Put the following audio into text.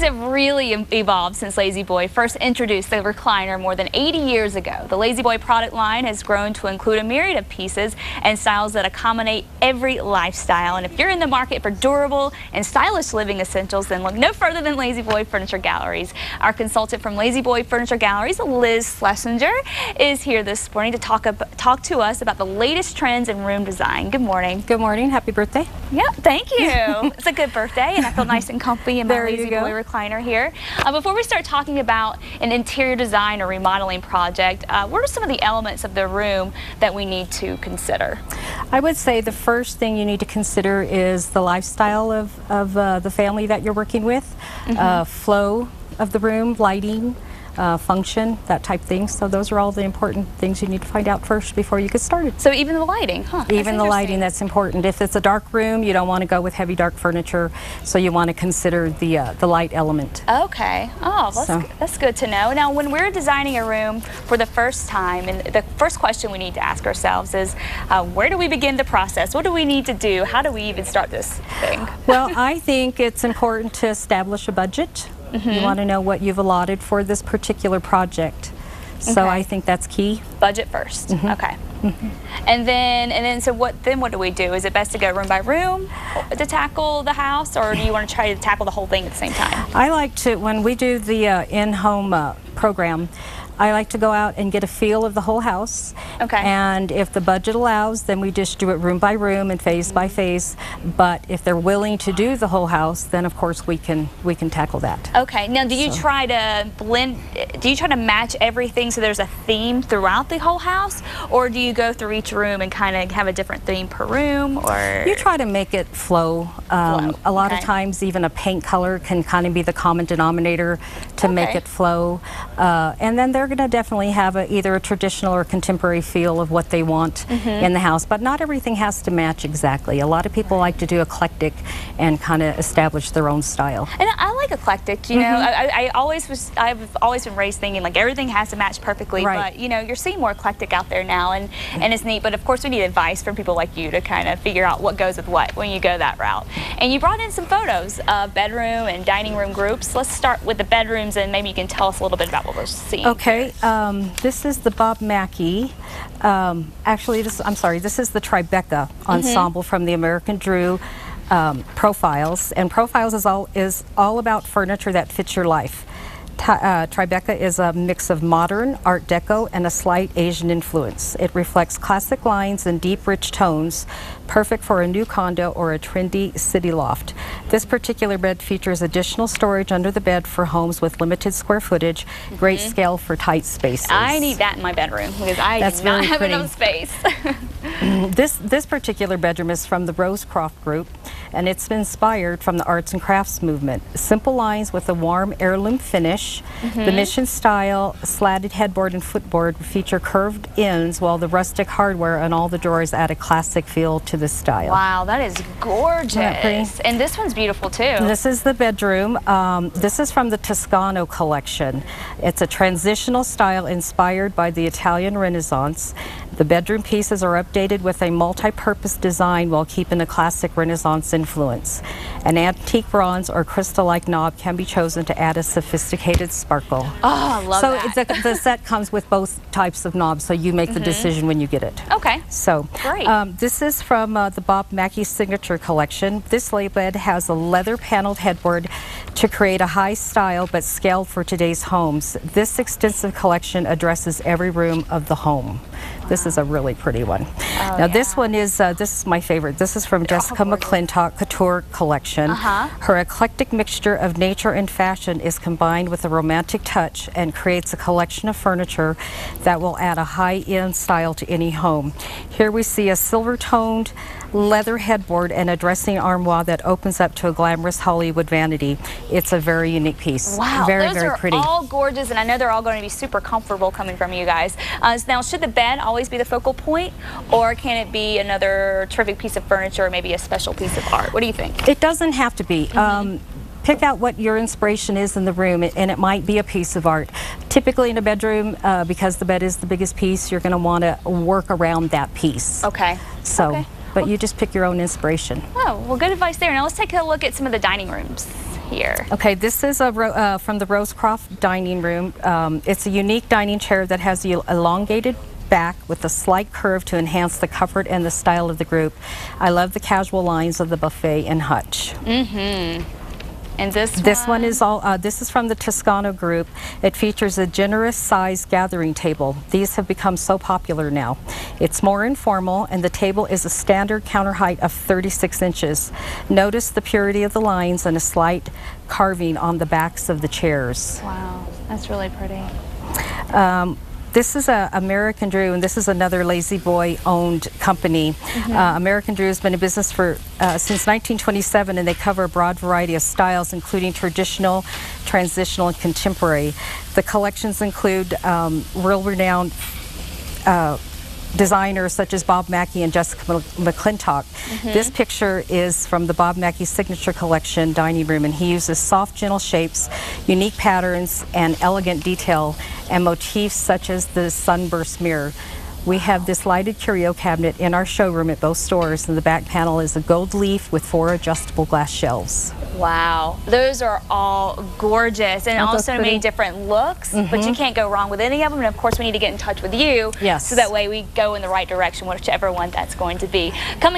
have really evolved since La-Z-Boy first introduced the recliner more than 80 years ago. The La-Z-Boy product line has grown to include a myriad of pieces and styles that accommodate every lifestyle. And if you're in the market for durable and stylish living essentials, then look no further than La-Z-Boy Furniture Galleries. Our consultant from La-Z-Boy Furniture Galleries, Liz Schlessinger, is here this morning to talk to us about the latest trends in room design. Good morning. Good morning. Happy birthday. Yep, thank you. It's a good birthday, and I feel nice and comfy in my La-Z-Boy recliner here. Before we start talking about an interior design or remodeling project, what are some of the elements of the room that we need to consider? I would say the first thing you need to consider is the lifestyle of the family that you're working with, flow of the room, lighting, function, that type thing. So those are all the important things you need to find out first before you get started. So even the lighting, huh? Even the lighting, that's important. If it's a dark room, you don't want to go with heavy dark furniture, so you want to consider the light element. Okay. Oh, that's good to know. Now, when we're designing a room for the first time, and the first question we need to ask ourselves is, where do we begin the process? What do we need to do? How do we even start this thing? Well, I think it's important to establish a budget. You want to know what you've allotted for this particular project. So I think that's key. Budget first. Okay. And then so what do we do? Is it best to go room by room to tackle the house, or do you want to try to tackle the whole thing at the same time? I like to, when we do the in-home program, I like to go out and get a feel of the whole house. Okay. And if the budget allows, then we just do it room by room and phase by phase. But if they're willing to do the whole house, then of course we can tackle that. Okay. Now, do you try to blend? Do you try to match everything so there's a theme throughout the whole house, or do you go through each room and kind of have a different theme per room? Or you try to make it flow. A lot of times, even a paint color can kind of be the common denominator to make it flow. And then they're going to definitely have either a traditional or contemporary feel of what they want in the house, but not everything has to match exactly. A lot of people like to do eclectic and kind of establish their own style. And I like eclectic, you know. I've always been raised thinking like everything has to match perfectly, but you know, you're seeing more eclectic out there now, and it's neat. But of course we need advice from people like you to kind of figure out what goes with what when you go that route. And you brought in some photos of bedroom and dining room groups. Let's start with the bedrooms, and maybe you can tell us a little bit about what we're seeing. Okay. This is the Bob Mackie. Actually, this is the Tribeca Ensemble from the American Drew Profiles. And Profiles is all about furniture that fits your life. Tribeca is a mix of modern, Art Deco, and a slight Asian influence. It reflects classic lines and deep, rich tones, perfect for a new condo or a trendy city loft. This particular bed features additional storage under the bed for homes with limited square footage, great scale for tight spaces. I need that in my bedroom because I do not have enough space. This particular bedroom is from the Rosecroft group, and it's been inspired from the arts and crafts movement. Simple lines with a warm heirloom finish. The mission style slatted headboard and footboard feature curved ends, while the rustic hardware and all the drawers add a classic feel to the style. Wow, that is gorgeous. And this one's beautiful too. This is the bedroom. This is from the Toscano collection. It's a transitional style inspired by the Italian Renaissance. The bedroom pieces are updated with a multi-purpose design while keeping a classic Renaissance influence. An antique bronze or crystal-like knob can be chosen to add a sophisticated sparkle. Oh, I love that. So the set comes with both types of knobs, so you make the decision when you get it. Okay. So great. This is from the Bob Mackie Signature Collection. This lay bed has a leather paneled headboard to create a high style but scaled for today's homes. This extensive collection addresses every room of the home. This is a really pretty one. Now this one is, this is my favorite. This is from Jessica Mcclintock Couture Collection. Her eclectic mixture of nature and fashion is combined with a romantic touch and creates a collection of furniture that will add a high-end style to any home. Here we see a silver-toned leather headboard and a dressing armoire that opens up to a glamorous Hollywood vanity. It's a very unique piece. Wow, very those pretty. Are all gorgeous, and I know they're all going to be super comfortable coming from you guys. Now, should the bed always be the focal point, or can it be another terrific piece of furniture, or maybe a special piece of art? What do you think? It doesn't have to be. Pick out what your inspiration is in the room, and it might be a piece of art. Typically in a bedroom, because the bed is the biggest piece, you're going to want to work around that piece. Okay. So, but you just pick your own inspiration. Oh, well, good advice there. Now let's take a look at some of the dining rooms here? Okay, this is from the Rosecroft dining room. It's a unique dining chair that has the elongated back with a slight curve to enhance the comfort and the style of the group. I love the casual lines of the buffet and hutch. And this one is this is from the Toscano group. It features a generous size gathering table. These have become so popular now. It's more informal, and the table is a standard counter height of 36 inches. Notice the purity of the lines and a slight carving on the backs of the chairs. Wow, that's really pretty. This is American Drew, and this is another Lazy Boy owned company. American Drew has been in business for since 1927, and they cover a broad variety of styles, including traditional, transitional, and contemporary. The collections include world-renowned designers such as Bob Mackie and Jessica Mcclintock. This picture is from the Bob Mackie Signature Collection dining room, and he uses soft, gentle shapes, unique patterns, and elegant detail, and motifs such as the sunburst mirror. We have this lighted curio cabinet in our showroom at both stores, and the back panel is a gold leaf with 4 adjustable glass shelves. Wow, those are all gorgeous, and also many different looks, but you can't go wrong with any of them. And of course, we need to get in touch with you, so that way we go in the right direction, whichever one that's going to be. Coming